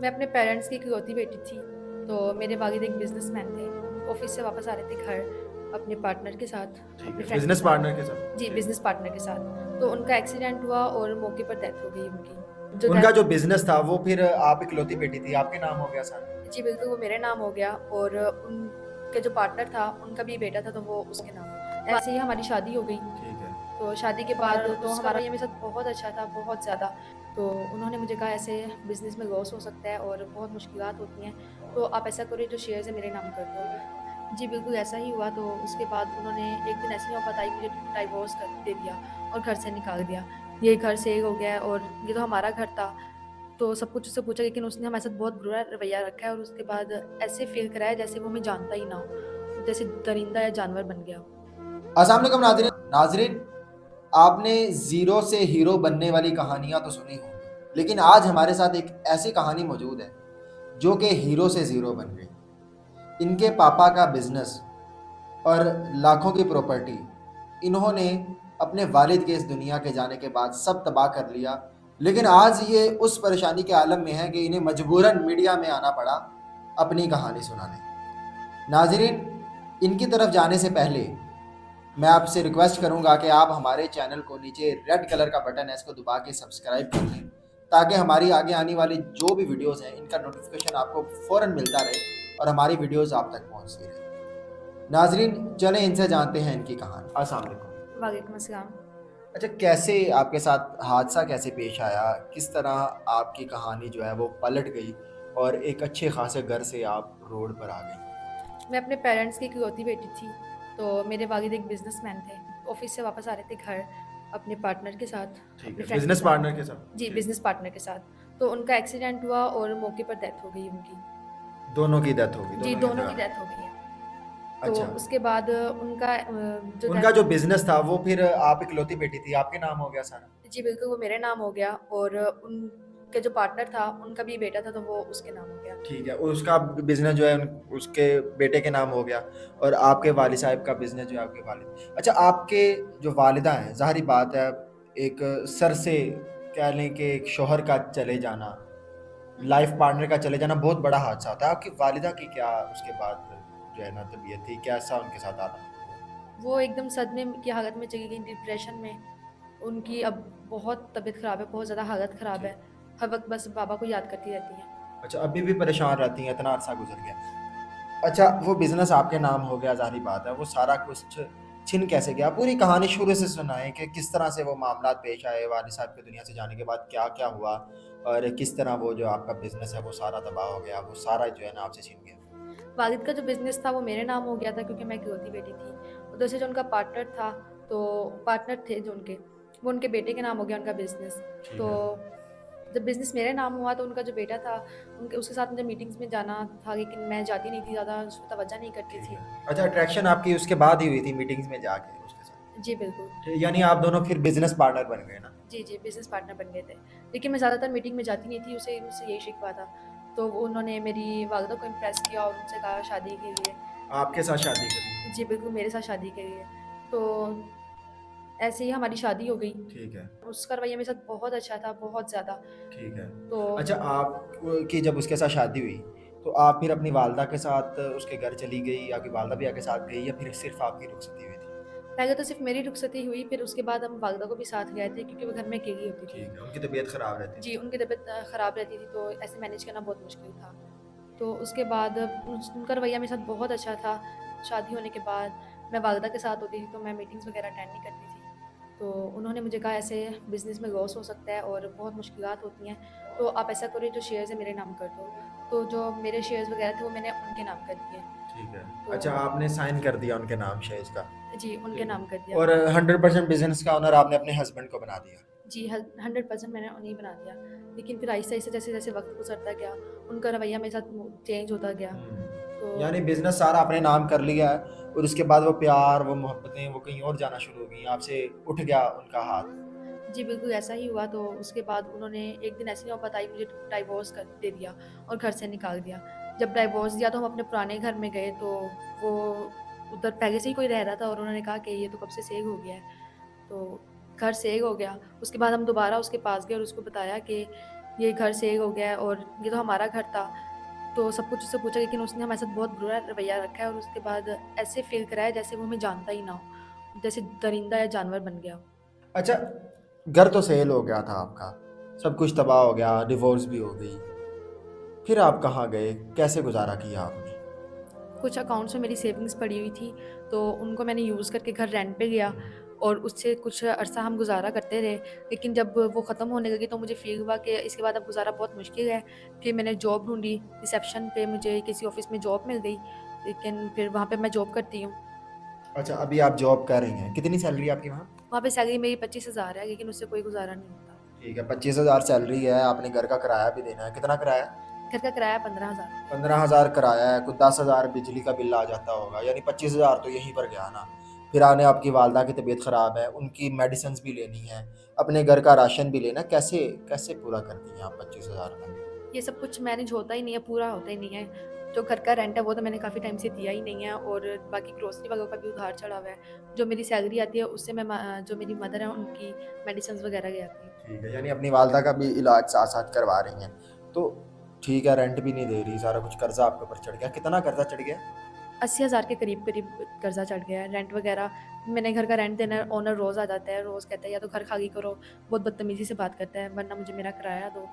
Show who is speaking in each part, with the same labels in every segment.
Speaker 1: मैं अपने पेरेंट्स की इकलौती बेटी थी। तो मेरे वालिद एक बिज़नेसमैन थे। ऑफ़िस से वापस आ रहे थे घर अपने पार्टनर के साथ,
Speaker 2: ठीक
Speaker 1: अपने
Speaker 2: है,
Speaker 1: फ्रेंड के
Speaker 2: बिज़नेस
Speaker 1: साथ।
Speaker 2: पार्टनर के साथ।
Speaker 1: जी,
Speaker 2: ठीक।
Speaker 1: बिज़नेस पार्टनर के साथ। तो उनका एक्सीडेंट हुआ और मौके पर डेथ हो गई उनकी। जो
Speaker 2: उनका
Speaker 1: डेथ
Speaker 2: जो बिज़नेस था वो फिर आप इकलौती बेटी थी, आपके नाम हो गया सारा?
Speaker 1: जी, बिल्कुल वो मेरे नाम हो गया और उनके जो पार्टनर था, उनका भी बेटा था तो वो उसके नाम हो गया। ऐसे ही हमारी शादी हो गई।
Speaker 2: ठीक है।
Speaker 1: तो शादी के बाद तो हमारा रवैया मेरे साथ बहुत अच्छा था, बहुत ज़्यादा। तो उन्होंने मुझे कहा ऐसे बिज़नेस में लॉस हो सकता है और बहुत मुश्किलात होती हैं, तो आप ऐसा करो जो शेयर्स है मेरे नाम कर दो। जी, बिल्कुल ऐसा ही हुआ। तो उसके बाद उन्होंने एक दिन ऐसी नौबत आई, मुझे डाइवोर्स कर दे दिया और घर से निकाल दिया। ये घर सेल हो गया है और ये तो हमारा घर था, तो सब कुछ उससे पूछा लेकिन उसने हमारे साथ बहुत बुरा रवैया रखा है और उसके बाद ऐसे फ़ील कराया जैसे वो हमें जानता ही ना हो, जैसे दरिंदा या जानवर बन गया हो।
Speaker 2: अस्सलाम वालेकुम नाज़रीन। नाज़रीन, आपने ज़ीरो से हीरो बनने वाली कहानियाँ तो सुनी होंगी, लेकिन आज हमारे साथ एक ऐसी कहानी मौजूद है, जो कि हीरो से ज़ीरो बन गई। इनके पापा का बिज़नेस और लाखों की प्रॉपर्टी, इन्होंने अपने वालिद के इस दुनिया के जाने के बाद सब तबाह कर लिया। लेकिन आज ये उस परेशानी के आलम में है कि इन्हें मजबूरन मीडिया में आना पड़ा अपनी कहानी सुनाने। नाज़रीन, इनकी तरफ जाने से पहले मैं आपसे रिक्वेस्ट करूंगा कि आप हमारे चैनल को नीचे रेड कलर का बटन है, इसको दबा के सब्सक्राइब कर लें, ताकि हमारी आगे आने वाली जो भी वीडियोस हैं इनका नोटिफिकेशन आपको फ़ौरन मिलता रहे और हमारी वीडियोस आप तक पहुंचती रहे। नाजरीन, चलें इनसे जानते हैं इनकी कहानी। अस्सलाम वालेकुम।
Speaker 1: वालेकुम अस्सलाम।
Speaker 2: अच्छा, कैसे आपके साथ हादसा कैसे पेश आया? किस तरह आपकी कहानी जो है वो पलट गई और एक अच्छे खासे घर से आप रोड पर आ गई?
Speaker 1: मैं अपने पेरेंट्स की इकलौती बेटी थी। तो मेरे वालिद एक बिज़नेसमैन थे। ऑफ़िस से वापस आ रहे थे घर अपने पार्टनर के साथ,
Speaker 2: ठीक
Speaker 1: अपने
Speaker 2: है,
Speaker 1: फ्रेंड के
Speaker 2: बिजनेस
Speaker 1: साथ।
Speaker 2: पार्टनर के साथ।
Speaker 1: जी,
Speaker 2: ठीक।
Speaker 1: बिज़नेस पार्टनर के साथ। तो उनका एक्सीडेंट हुआ और मौके पर डेथ हो गई उनकी।
Speaker 2: दोनों की डेथ होगी,
Speaker 1: जी,
Speaker 2: दोनों की
Speaker 1: दोनों की
Speaker 2: जगह
Speaker 1: डेथ हो
Speaker 2: पे?
Speaker 1: गई है। तो
Speaker 2: अच्छा।
Speaker 1: उसके बाद उनका जो
Speaker 2: उनका
Speaker 1: डेथ
Speaker 2: जो बिजनेस था वो फिर आप इकलौती बेटी थी, आपके नाम हो गया सारा?
Speaker 1: जी, बिल्कुल वो मेरे नाम हो गया और उनके जो पार्टनर था, उनका भी बेटा था तो वो उसके नाम हो गया।
Speaker 2: ठीक है, उसका बिजनेस जो है उसके बेटे के नाम हो गया और आपके वालिद साहब का बिजनेस जो है आपके वालिद। अच्छा, आपके जो वालिदा हैं, ज़ाहिर बात है, एक सर से कह लें कि एक शौहर का चले जाना,
Speaker 1: हुँ।
Speaker 2: लाइफ पार्टनर का चले जाना बहुत बड़ा हादसा होता है। आपकी वालिदा की क्या उसके बाद जो है ना तबीयत थी, कैसा उनके साथ आना?
Speaker 1: वो एकदम सदमे की हालत में चली गईं, डिप्रेशन में। उनकी अब बहुत तबीयत ख़राब है, बहुत ज़्यादा हालत ख़राब है।
Speaker 2: ठीक।
Speaker 1: हर वक़्त बस बाबा को याद करती रहती हैं।
Speaker 2: अच्छा, अभी भी परेशान रहती हैं, इतना अरसा गुजर गया। अच्छा, वो बिज़नेस आपके नाम हो गया, ज़ाहिर बात है, वो सारा कुछ छिन कैसे गया? पूरी कहानी शुरू से सुनाएँ कि किस तरह से वो मामलात पेश आए, वालिद साहब के दुनिया से जाने के बाद क्या-क्या हुआ और किस तरह वो जो आपका बिज़नेस है वो सारा तबाह हो गया, वो सारा जो है ना आपसे छिन गया?
Speaker 1: वालिद का जो बिज़नेस था वो मेरे नाम हो गया था क्योंकि मैं इकलौती बेटी थी। उधर से जो उनका पार्टनर था, तो पार्टनर थे जो उनके, वो उनके बेटे के नाम हो गया उनका बिज़नेस।
Speaker 2: ठीक
Speaker 1: तो
Speaker 2: है।
Speaker 1: जब बिज़नेस मेरे नाम हुआ तो उनका जो बेटा था, उनके उसके साथ मुझे मीटिंग्स में जाना था लेकिन मैं जाती नहीं थी ज़्यादा, उस पे तवज्जो नहीं करती
Speaker 2: ठीक
Speaker 1: थी।
Speaker 2: है। अच्छा, अट्रैक्शन आपकी उसके बाद ही हुई थी मीटिंग्स में जाके उसके साथ?
Speaker 1: जी, बिल्कुल।
Speaker 2: यानी आप दोनों फिर बिज़नेस पार्टनर बन गए ना?
Speaker 1: जी, जी, बिज़नेस पार्टनर बन गए थे। लेकिन मैं ज़्यादातर मीटिंग में जाती नहीं थी, उसे मुझसे यही शिकवा था। तो वो उन्होंने मेरी वालिदा को इम्प्रेस किया और उनसे कहा शादी के लिए।
Speaker 2: आपके साथ शादी करी?
Speaker 1: जी, बिल्कुल मेरे साथ शादी के लिए। तो ऐसे ही हमारी शादी हो गई।
Speaker 2: ठीक है।
Speaker 1: उसका रवैया मेरे साथ बहुत अच्छा था, बहुत ज़्यादा।
Speaker 2: ठीक है।
Speaker 1: तो
Speaker 2: अच्छा, आपकी जब उसके साथ शादी हुई, तो आप फिर अपनी वालदा के साथ उसके घर चली गई, आपकी वालदा भी आपके साथ गई या फिर सिर्फ़ आपकी रुखसती हुई थी?
Speaker 1: पहले तो सिर्फ़ मेरी रुखसती हुई, फिर उसके बाद हम वालिदा को भी साथ गए थे क्योंकि वो घर में अकेली होती थी।
Speaker 2: ठीक है, उनकी तबीयत ख़राब रहती
Speaker 1: जी,
Speaker 2: थी।
Speaker 1: उनकी तबीयत ख़राब रहती थी तो ऐसे मैनेज करना बहुत मुश्किल था। तो उसके बाद उनका रवैया मेरे साथ बहुत अच्छा था। शादी होने के बाद मैं वालिदा के साथ होती थी तो मैं मीटिंग्स वग़ैरह अटेंड नहीं करती थी। तो उन्होंने मुझे कहा ऐसे बिज़नेस में लॉस हो सकता है और बहुत मुश्किलात होती हैं, तो आप ऐसा करो जो शेयर्स है मेरे नाम कर दो। तो जो मेरे शेयर्स वग़ैरह थे वो मैंने उनके नाम कर दिए।
Speaker 2: ठीक है।
Speaker 1: तो
Speaker 2: अच्छा, आपने साइन कर दिया उनके नाम शेयर्स का।
Speaker 1: जी, उनके
Speaker 2: ठीक
Speaker 1: नाम कर
Speaker 2: है।
Speaker 1: दिया।
Speaker 2: और 100% बिज़नेस का ओनर आपने अपने हस्बैंड को बना दिया।
Speaker 1: जी, 100% मैंने उन्हें बना दिया। लेकिन फिर आहिस्ता-आहिस्ता जैसे-जैसे वक़्त गुज़रता गया, उनका रवैया मेरे साथ चेंज होता गया। तो
Speaker 2: यानी बिज़नेस सारा आपने नाम कर लिया है और उसके बाद वो प्यार, वो मोहब्बतें, वो कहीं और जाना शुरू हो गई, आपसे उठ गया उनका हाथ।
Speaker 1: जी, बिल्कुल ऐसा ही हुआ। तो उसके बाद उन्होंने एक दिन ऐसी नौबत आई, मुझे डाइवोर्स कर दे दिया और घर से निकाल दिया। जब डाइवोर्स दिया तो हम अपने पुराने घर में गए तो वो उधर पहले से ही कोई रह रहा था और उन्होंने कहा कि ये तो कब से सेल हो गया है। तो घर सेल हो गया। उसके बाद हम दोबारा उसके पास गए और उसको बताया कि ये घर सेल हो गया है और ये तो हमारा घर था। तो सब कुछ उससे पूछा, लेकिन उसने हमारे साथ बहुत बुरा रवैया रखा है और उसके बाद ऐसे फ़ील कराया जैसे वो हमें जानता ही ना हो, जैसे दरिंदा या जानवर बन गया हो।
Speaker 2: अच्छा, घर तो सेल हो गया था आपका, सब कुछ तबाह हो गया, डिवोर्स भी हो गई, फिर आप कहाँ गए, कैसे गुजारा किया आपने?
Speaker 1: कुछ अकाउंट्स में मेरी सेविंग्स पड़ी हुई थी, तो उनको मैंने यूज़ करके घर रेंट पे लिया और उससे कुछ अरसा हम गुज़ारा करते रहे। लेकिन जब वो ख़त्म होने लगी तो मुझे फ़ील हुआ कि इसके बाद अब गुज़ारा बहुत मुश्किल है। फिर मैंने जॉब ढूँढी, रिसेप्शन पे मुझे किसी ऑफ़िस में जॉब मिल गई, लेकिन फिर वहाँ पे मैं जॉब करती हूँ।
Speaker 2: अच्छा, अभी आप जॉब कर रही हैं, कितनी सैलरी आपकी वहाँ?
Speaker 1: वहाँ पे सैलरी मेरी 25,000 है, लेकिन उससे कोई गुज़ारा नहीं होता।
Speaker 2: ठीक है, 25,000 सैलरी है, आपने घर का किराया भी देना है, कितना किराया?
Speaker 1: घर का किराया 15,000 रुपए।
Speaker 2: 15,000 किराया है, कुछ 10,000 बिजली का बिल आ जाता होगा, यानी 25,000 तो यहीं पर गया ना। फिर आने आपकी वालदा की तबीयत ख़राब है, उनकी मेडिसिन्स भी लेनी है, अपने घर का राशन भी लेना है, कैसे कैसे पूरा करती हैं आप 25,000 में?
Speaker 1: ये सब कुछ मैनेज होता ही नहीं है, पूरा होता ही नहीं है। जो घर का रेंट है वो तो मैंने काफ़ी टाइम से दिया ही नहीं है और बाकी ग्रोसरी वगैरह का भी उधार चढ़ा हुआ है। जो मेरी सैलरी आती है उससे जो मेरी मदर है उनकी मेडिसिन्स वगैरह ले आती है।
Speaker 2: ठीक है, यानी अपनी वालदा का भी इलाज साथ-साथ करवा रही हैं। तो ठीक है, रेंट भी नहीं दे रही, सारा कुछ कर्ज़ा आपके ऊपर चढ़ गया, कितना कर्ज़ा चढ़ गया?
Speaker 1: 80,000 के करीब-करीब कर्ज़ा चढ़ गया है। रेंट वगैरह मैंने घर का रेंट देना है, ओनर रोज़ आ जाता है, रोज़ कहता है या तो घर खाली करो, बहुत बदतमीज़ी से बात करता है, वरना मुझे मेरा किराया दो।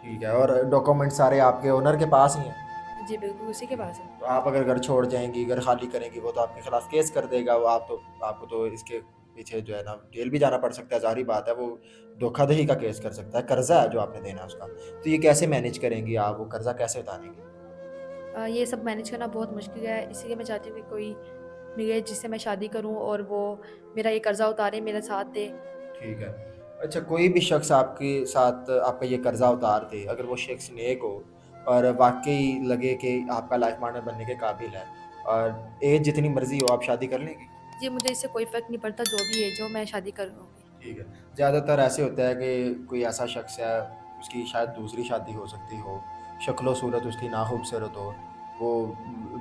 Speaker 2: ठीक है, और डॉक्यूमेंट सारे आपके ओनर के पास ही हैं?
Speaker 1: जी बिल्कुल, उसी के पास है।
Speaker 2: तो आप अगर घर छोड़ जाएँगी, घर खाली करेंगी, वो तो आपके खिलाफ केस कर देगा, वो आपको तो इसके पीछे जो है ना जेल भी जाना पड़ सकता है, ज़ाहिर-सी बात है, वो धोखाधड़ी का केस कर सकता है, कर्ज़ा है जो आपने देना है उसका। तो ये कैसे मैनेज करेंगी आप, वो कर्ज़ा कैसे उतारेंगी?
Speaker 1: ये सब मैनेज करना बहुत मुश्किल है, इसीलिए मैं चाहती हूँ कि कोई मिले जिससे मैं शादी करूँ और वो मेरा ये कर्ज़ा उतारे, मेरा साथ दे।
Speaker 2: ठीक है। अच्छा, कोई भी शख़्स आपके साथ आपका ये कर्ज़ा उतार दे, अगर वो शख़्स नेक हो और वाक़ई लगे कि आपका लाइफ़ पार्टनर बनने के काबिल है और एज जितनी मर्ज़ी हो, आप शादी कर लेंगी?
Speaker 1: जी, मुझे इससे कोई फ़र्क नहीं पड़ता, जो भी एज हो मैं शादी कर लूँगी।
Speaker 2: ठीक है। ज़्यादातर ऐसे होता है कि कोई ऐसा शख़्स है, उसकी शायद दूसरी शादी हो सकती हो, शक्ल-ओ-सूरत उसकी ना खूबसूरत हो, वो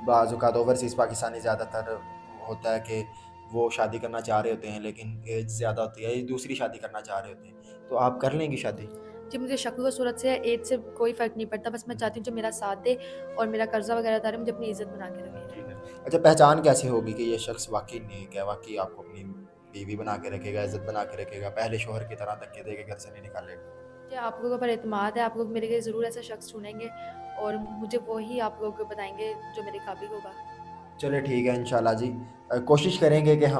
Speaker 2: बाज़ औक़ात ओवरसीज़ पाकिस्तानी ज़्यादातर होता है कि वो शादी करना चाह रहे होते हैं, लेकिन एज ज़्यादा होती है, दूसरी शादी करना चाह रहे होते हैं। तो आप कर लेंगी शादी?
Speaker 1: जी, मुझे शक्ल और सूरत से, एज से कोई फ़र्क नहीं पड़ता, बस मैं चाहती हूँ जो मेरा साथ दे और मेरा कर्ज़ा वगैरह उतारे, मुझे अपनी इज़्ज़त बना के रखे।
Speaker 2: ठीक है। अच्छा, पहचान कैसे होगी कि ये शख़्स वाक़ई नेक है, वाक़ई आपको अपनी बीवी बना के रखेगा, इज़्ज़त बना के रखेगा, पहले शौहर की तरह धक्के दे के घर से नहीं निकालेगा?
Speaker 1: मुझे आप लोगों पर एतमाद है, आप लोग मेरे लिए ज़रूर ऐसा शख़्स चुनेंगे और मुझे वो ही आप लोग बताएँगे जो मेरे काबिल होगा।
Speaker 2: चलिए ठीक है, इंशाल्लाह जी। कोशिश करेंगे कि हम